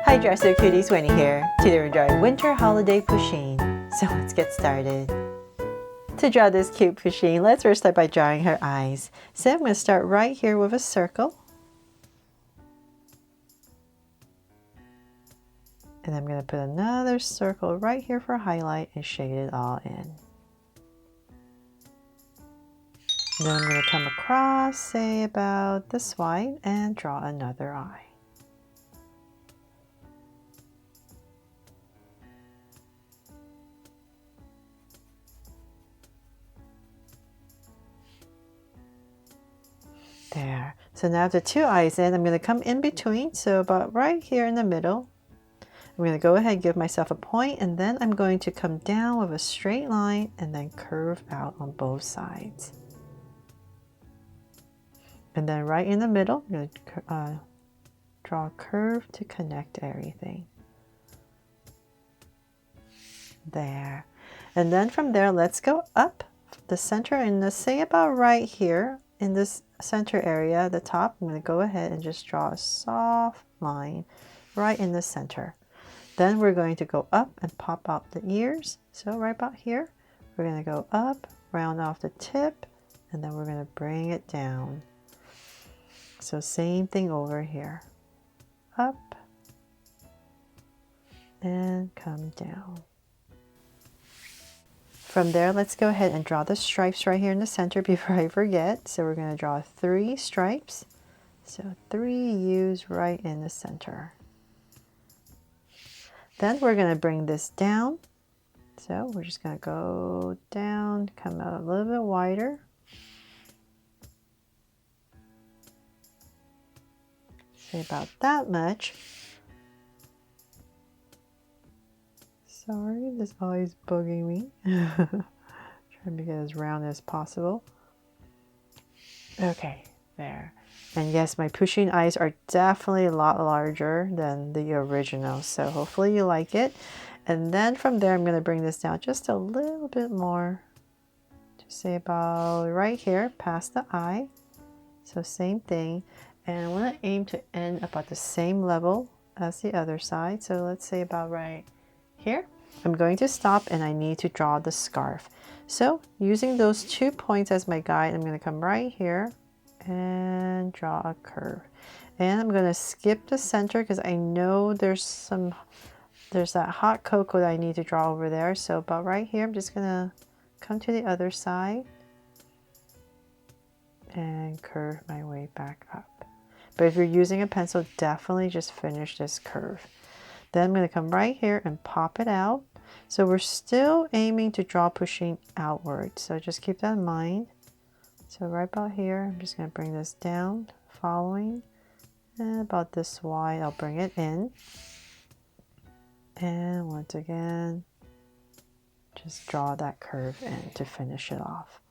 Hi Dresser Cuties, Winnie here. Today we're drawing Winter Holiday Pusheen. So let's get started. To draw this cute Pusheen, let's first start by drawing her eyes. So I'm going to start right here with a circle. And I'm going to put another circle right here for highlight and shade it all in. Then I'm going to come across, say about this wide, and draw another eye. There. So now the two eyes in, I'm going to come in between, so about right here in the middle. I'm going to go ahead and give myself a point, and then I'm going to come down with a straight line and then curve out on both sides. And then right in the middle, I'm going to draw a curve to connect everything. There. And then from there, let's go up the center, and let's say about right here in this center area, the top, I'm going to go ahead and just draw a soft line right in the center. Then we're going to go up and pop out the ears. So right about here, we're going to go up, round off the tip, and then we're going to bring it down. So same thing over here. Up and come down. From there, let's go ahead and draw the stripes right here in the center before I forget. So we're going to draw 3 stripes. So 3 U's right in the center. Then we're going to bring this down. So we're just going to go down, come out a little bit wider. Say about that much. Sorry, this eye is bugging me. Trying to get as round as possible. Okay, there. And yes, my Pusheen eyes are definitely a lot larger than the original, so hopefully you like it. And then from there, I'm going to bring this down just a little bit more. Just say about right here, past the eye. So same thing. And I want to aim to end about the same level as the other side. So let's say about right here. I'm going to stop and I need to draw the scarf. So using those 2 points as my guide, I'm going to come right here and draw a curve. And I'm going to skip the center because I know there's that hot cocoa that I need to draw over there. So about right here, I'm just going to come to the other side and curve my way back up. But if you're using a pencil, definitely just finish this curve. Then I'm going to come right here and pop it out. So we're still aiming to draw Pusheen outward. So just keep that in mind. So right about here, I'm just going to bring this down, following, and about this wide, I'll bring it in. And once again, just draw that curve in to finish it off.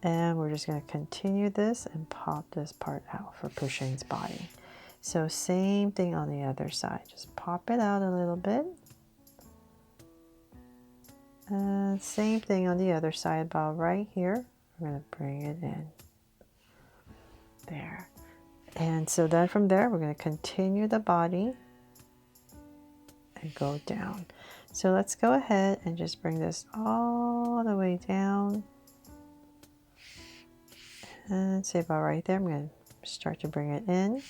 And we're just going to continue this and pop this part out for Pusheen's body. So same thing on the other side. Just pop it out a little bit. And same thing on the other side, about right here. We're going to bring it in. There. And so then from there, we're going to continue the body and go down. So let's go ahead and just bring this all the way down. And say about right there, I'm going to start to bring it in.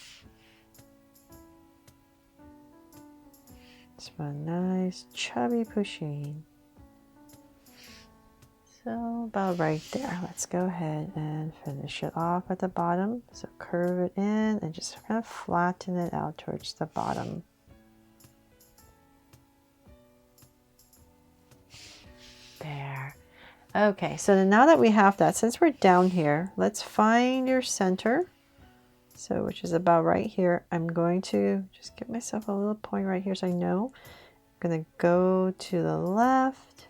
It's a nice chubby Pusheen. So about right there, let's go ahead and finish it off at the bottom. So curve it in and just kind of flatten it out towards the bottom. There. Okay, so then now that we have that, since we're down here, let's find your center. So which is about right here. I'm going to just give myself a little point right here so I know. I'm going to go to the left.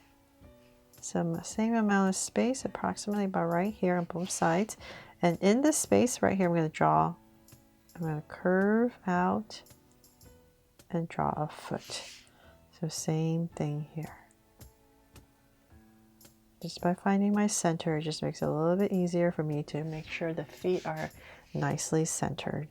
Some same amount of space, approximately about right here on both sides. And in this space right here, I'm going to curve out and draw a foot. So same thing here. Just by finding my center, it just makes it a little bit easier for me to make sure the feet are nicely centered.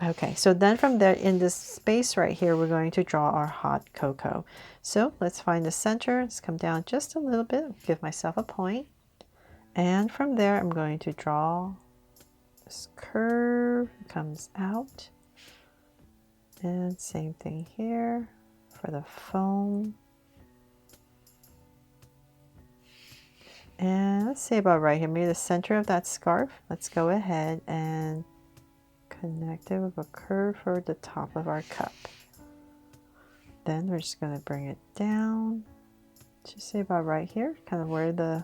Okay, so then from there, in this space right here, we're going to draw our hot cocoa. So let's find the center. Let's come down just a little bit, give myself a point. And from there, I'm going to draw this curve, comes out. And same thing here for the foam. And let's say about right here, maybe the center of that scarf. Let's go ahead and connect it with a curve for the top of our cup. Then we're just going to bring it down to say about right here, kind of where the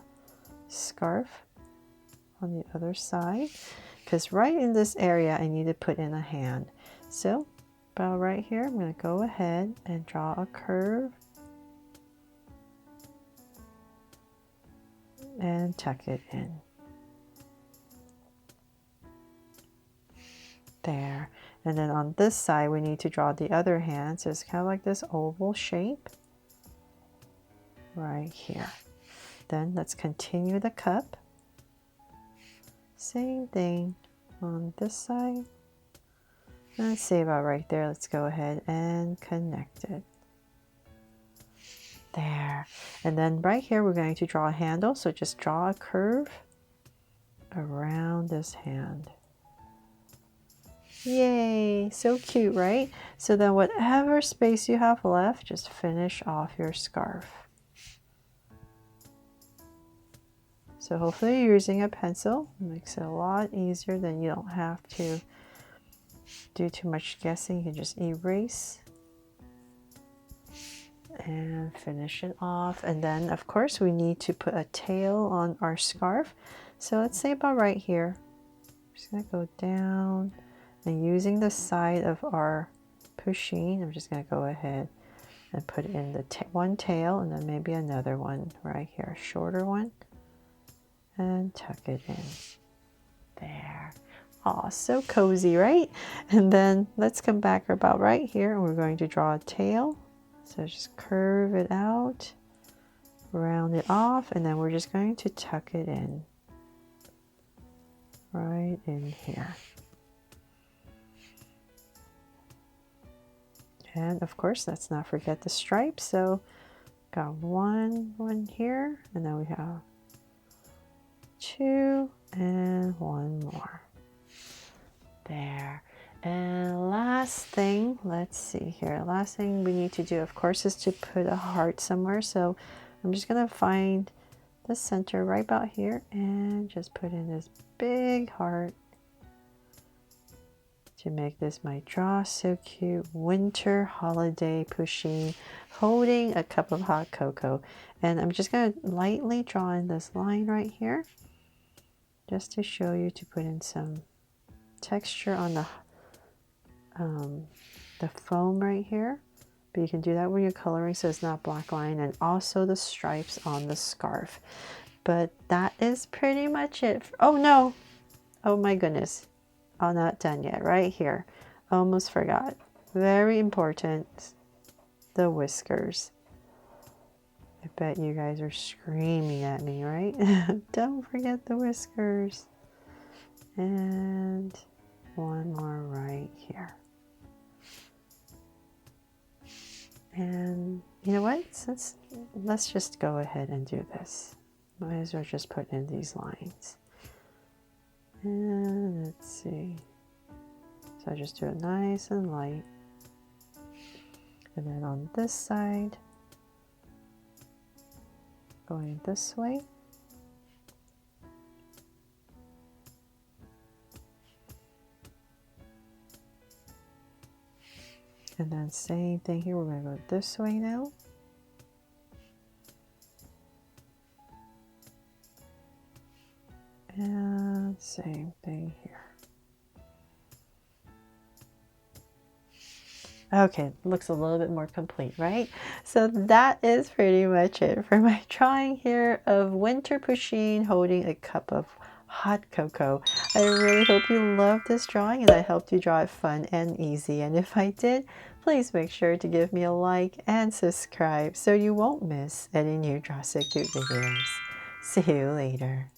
scarf on the other side, because right in this area I need to put in a hand. So about right here, I'm going to go ahead and draw a curve and tuck it in. There. And then on this side, we need to draw the other hand. So it's kind of like this oval shape right here. Then let's continue the cup. Same thing on this side. Let's say about right there. Let's go ahead and connect it. There. And then right here, we're going to draw a handle. So just draw a curve around this hand. Yay, so cute, right? So then whatever space you have left, just finish off your scarf. So hopefully you're using a pencil. It makes it a lot easier, then you don't have to do too much guessing. You can just erase and finish it off. And then of course we need to put a tail on our scarf. So let's say about right here. I'm just gonna go down. And using the side of our Pusheen, I'm just going to go ahead and put in the one tail and then maybe another one right here, a shorter one, and tuck it in. There. Aw, so cozy, right? And then let's come back about right here and we're going to draw a tail. So just curve it out, round it off, and then we're just going to tuck it in right in here. And of course, let's not forget the stripes. So got one here, and then we have 2 and 1 more. There. And last thing, let's see here. Last thing we need to do, of course, is to put a heart somewhere. So I'm just going to find the center right about here and just put in this big heart to make this my draw. So cute winter holiday Pusheen holding a cup of hot cocoa. And I'm just going to lightly draw in this line right here just to show you, to put in some texture on the foam right here. But you can do that when you're coloring so it's not black line, and also the stripes on the scarf. But that is pretty much it. Oh no, oh my goodness, I'm not done yet. Right here, almost forgot, very important, the whiskers. I bet you guys are screaming at me, right? Don't forget the whiskers. And one more right here. And you know what? Let's just go ahead and do this. Might as well just put in these lines. And let's see. So I just do it nice and light. And then on this side, going this way. And then same thing here, we're going to go this way now. And same thing here. Okay, looks a little bit more complete, right? So that is pretty much it for my drawing here of winter Pusheen holding a cup of hot cocoa. I really hope you loved this drawing and I helped you draw it fun and easy. And if I did, please make sure to give me a like and subscribe so you won't miss any new Draw So Cute videos. See you later.